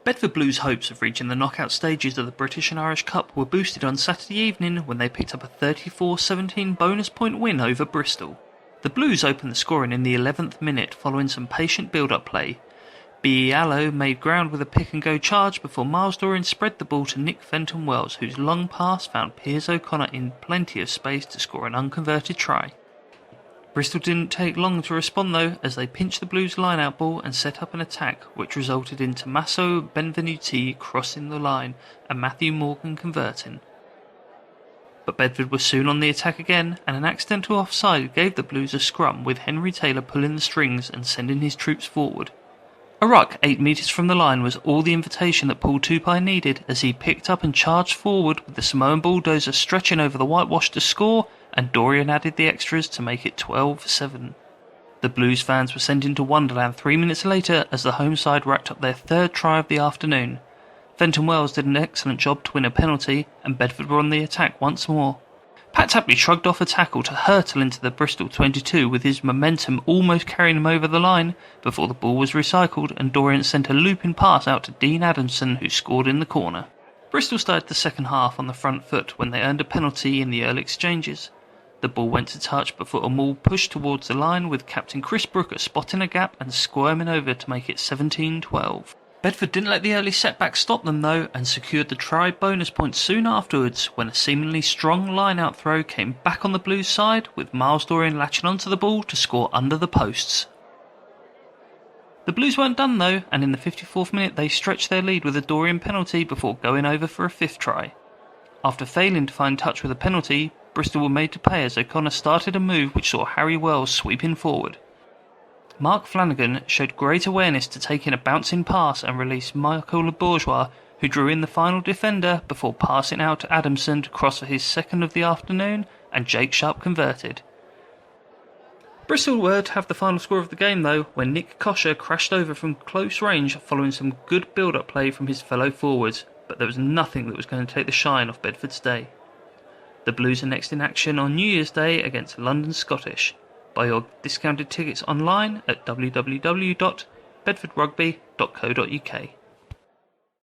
Bedford Blues' hopes of reaching the knockout stages of the British and Irish Cup were boosted on Saturday evening when they picked up a 34-17 bonus point win over Bristol. The Blues opened the scoring in the 11th minute following some patient build-up play. B&I made ground with a pick-and-go charge before Miles Dorian spread the ball to Nick Fenton-Wells, whose long pass found Piers O'Connor in plenty of space to score an unconverted try. Bristol didn't take long to respond though, as they pinched the Blues line-out ball and set up an attack which resulted in Tommaso Benvenuti crossing the line and Matthew Morgan converting. But Bedford was soon on the attack again, and an accidental offside gave the Blues a scrum, with Henry Taylor pulling the strings and sending his troops forward. A ruck 8 metres from the line was all the invitation that Paul Tupai needed, as he picked up and charged forward with the Samoan bulldozer stretching over the whitewash to score, and Dorian added the extras to make it 12-7. The Blues fans were sent into Wonderland 3 minutes later as the home side racked up their third try of the afternoon. Fenton-Wells did an excellent job to win a penalty, and Bedford were on the attack once more. Pat Tapley shrugged off a tackle to hurtle into the Bristol 22 with his momentum almost carrying him over the line before the ball was recycled and Dorian sent a looping pass out to Dean Adamson, who scored in the corner. Bristol started the second half on the front foot when they earned a penalty in the early exchanges. The ball went to touch before a maul pushed towards the line, with captain Chris Brooker spotting a gap and squirming over to make it 17-12. Bedford didn't let the early setback stop them though, and secured the try bonus point soon afterwards when a seemingly strong line-out throw came back on the Blues side, with Miles Dorian latching onto the ball to score under the posts. The Blues weren't done though, and in the 54th minute they stretched their lead with a Dorian penalty before going over for a fifth try. After failing to find touch with a penalty, Bristol were made to pay as O'Connor started a move which saw Harry Wells sweeping forward. Mark Flanagan showed great awareness to take in a bouncing pass and release Michael Le Bourgeois, who drew in the final defender before passing out to Adamson to cross for his second of the afternoon, and Jake Sharp converted. Bristol were to have the final score of the game though, when Nick Kosher crashed over from close range following some good build-up play from his fellow forwards, but there was nothing that was going to take the shine off Bedford's day. The Blues are next in action on New Year's Day against London Scottish. Buy your discounted tickets online at www.bedfordrugby.co.uk.